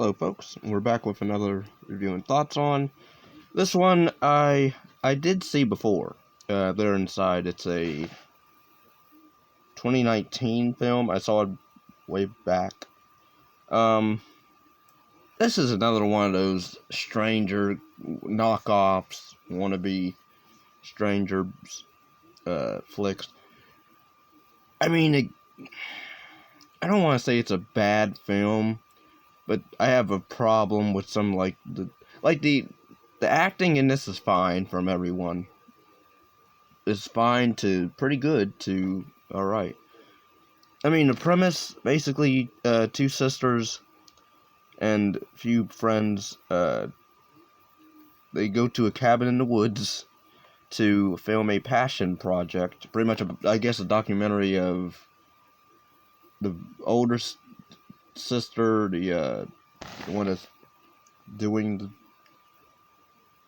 Hello folks, we're back with another review and thoughts on. This one I did see before. There inside, it's a 2019 film. I saw it way back. This is another one of those stranger knockoffs, wannabe strangers flicks. I mean, I don't want to say it's a bad film, but I have a problem with some the acting in this is fine from everyone. It's fine to pretty good to alright. I mean, the premise, basically, two sisters and a few friends, they go to a cabin in the woods to film a passion project. Pretty much, I guess, a documentary of the older sister, the one that's doing the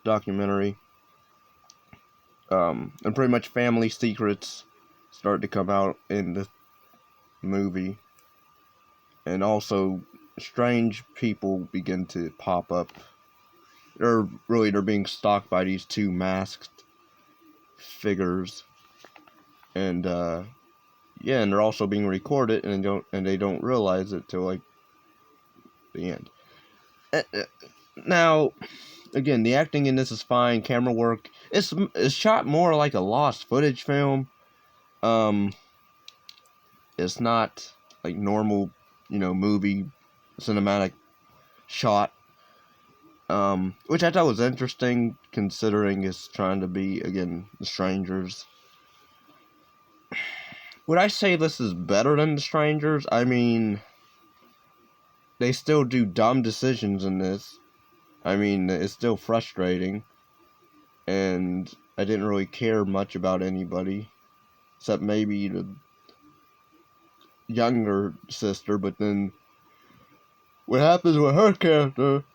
documentary. And pretty much family secrets start to come out in the movie. And also, strange people begin to pop up. They're being stalked by these two masked figures. And, yeah, and they're also being recorded, and they don't realize it till, like, the end. Now, again, the acting in this is fine. Camera work, it's shot more like a lost footage film. It's not like normal, movie cinematic shot. Which I thought was interesting, considering it's trying to be, again, The Strangers. Would I say this is better than The Strangers? I mean, they still do dumb decisions in this. I mean, it's still frustrating. And I didn't really care much about anybody. Except maybe the younger sister, but then what happens with her character...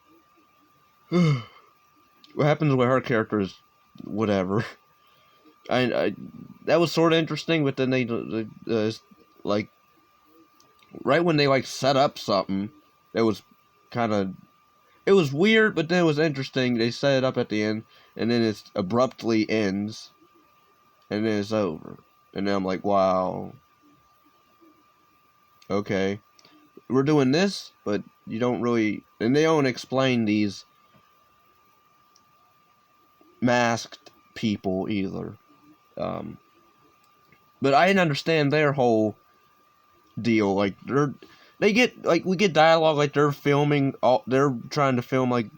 what happens with her character is whatever. I that was sort of interesting, but then they like, right when they, like, set up something, it was kind of... It was weird, but then it was interesting. They set it up at the end, and then it abruptly ends, and then it's over. And then I'm like, wow. Okay. We're doing this, but you don't really... And they don't explain these masked people either. But I didn't understand their whole deal. Like, we get dialogue like they're trying to film, like,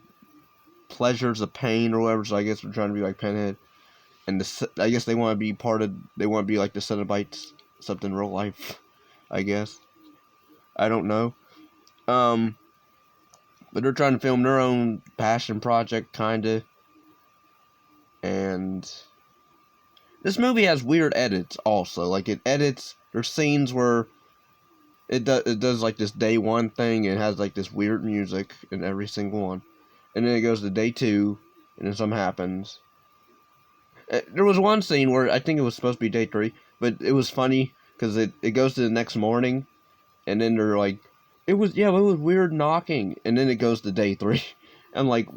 Pleasures of Pain or whatever, so I guess we're trying to be like Pinhead. And I guess they want to be like the Cenobites, something real life, I guess. I don't know. But they're trying to film their own passion project, kinda. And this movie has weird edits also. Like, there's scenes where it does like this day one thing, and it has like this weird music in every single one. And then it goes to day two, and then something happens. There was one scene where I think it was supposed to be day three, but it was funny because it goes to the next morning, and then they're like, it was weird knocking, and then it goes to day three. I'm like,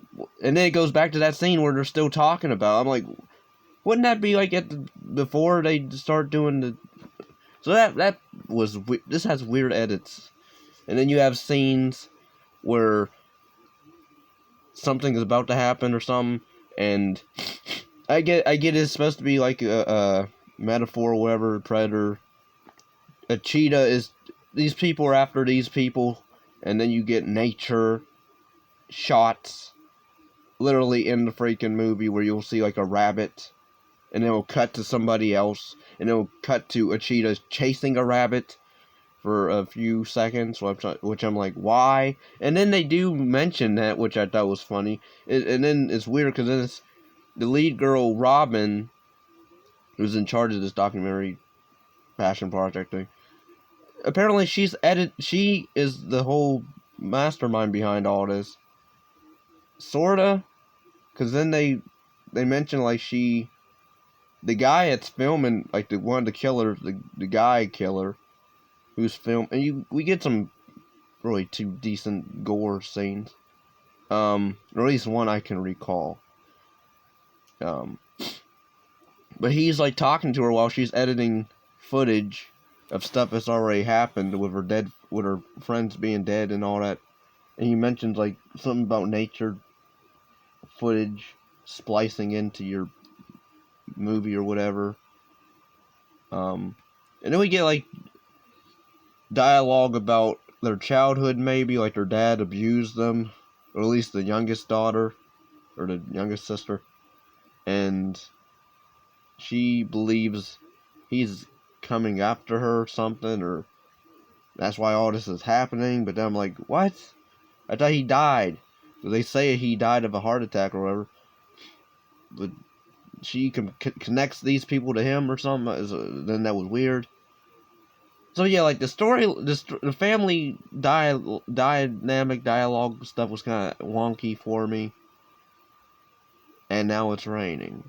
and then it goes back to that scene where they're still talking about. I'm like, wouldn't that be like before they start doing the... So that was... This has weird edits. And then you have scenes where something is about to happen or something, and I get it's supposed to be like a metaphor or whatever, predator. A cheetah is... These people are after these people, and then you get nature shots literally in the freaking movie where you'll see like a rabbit, and it'll cut to somebody else, and it'll cut to a cheetah chasing a rabbit for a few seconds, which I'm like, why? And then they do mention that, which I thought was funny. And then it's weird because then it's the lead girl, Robin, who's in charge of this documentary passion project thing. Apparently she is the whole mastermind behind all this. Sorta. Because then they mention, like, the guy that's filming, like, one of the killers, the guy killer, who's filmed, and we get some really two decent gore scenes. Or at least one I can recall. But he's like talking to her while she's editing footage of stuff that's already happened with her friends being dead and all that. And he mentions like something about nature footage splicing into your movie or whatever. And then we get like dialogue about their childhood, maybe like their dad abused them, or at least the youngest daughter or the youngest sister, and she believes he's coming after her or something, or that's why all this is happening. But then I'm like, what? I thought he died. They say he died of a heart attack or whatever. But she connects these people to him or something. Then that was weird. So yeah, like the story, the family dynamic dialogue stuff was kind of wonky for me. And now it's raining.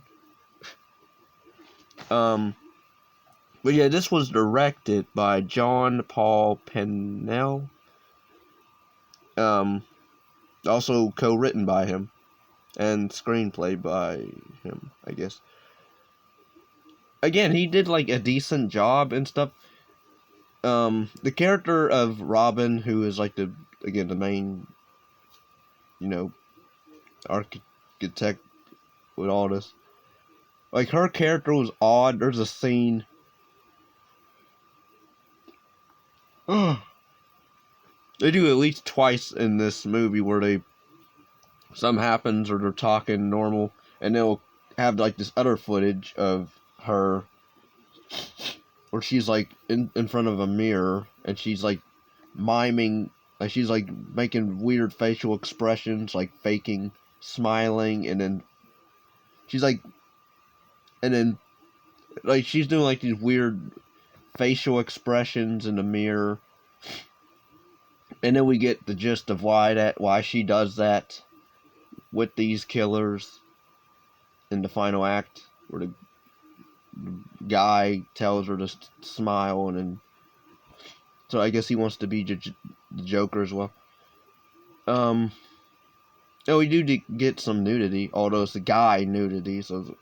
But yeah, this was directed by John Paul Panelli. Also co-written by him, and screenplay by him, I guess. Again, he did like a decent job and stuff. The character of Robin, who is like the main, architect with all this. Like, her character was odd. There's a scene. They do at least twice in this movie where something happens or they're talking normal, and they'll have like this other footage of her where she's like in front of a mirror and she's like miming, like she's like making weird facial expressions, like faking smiling, and then she's like, she's doing like these weird facial expressions in the mirror, and then we get the gist of why she does that with these killers in the final act, where the guy tells her to smile, and then so I guess he wants to be the Joker as well. We do get some nudity, although it's the guy nudity, so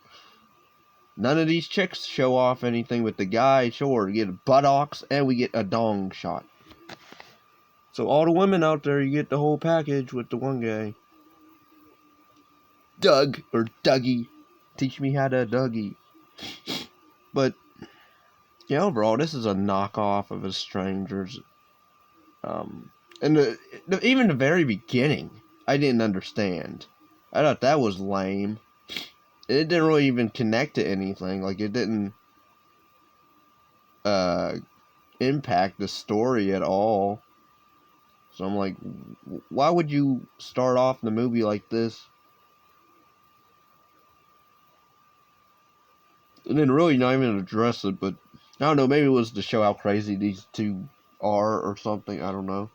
none of these chicks show off anything, with the guy, sure, we get buttocks, and we get a dong shot. So all the women out there, you get the whole package with the one guy. Doug, or Dougie. Teach me how to Dougie. But, yeah, overall, this is a knockoff of A Strangers. And even the very beginning, I didn't understand. I thought that was lame. It didn't really even connect to anything. Like, it didn't impact the story at all. So I'm like, why would you start off the movie like this? And then really not even address it, but I don't know, maybe it was to show how crazy these two are or something, I don't know.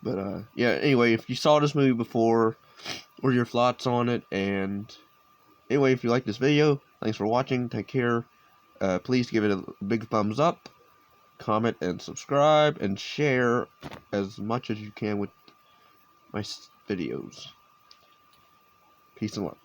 But, yeah, anyway, if you saw this movie before, what are your thoughts on it? And anyway, if you like this video, thanks for watching, take care. Please give it a big thumbs up, comment and subscribe, and share as much as you can with my videos. Peace and love.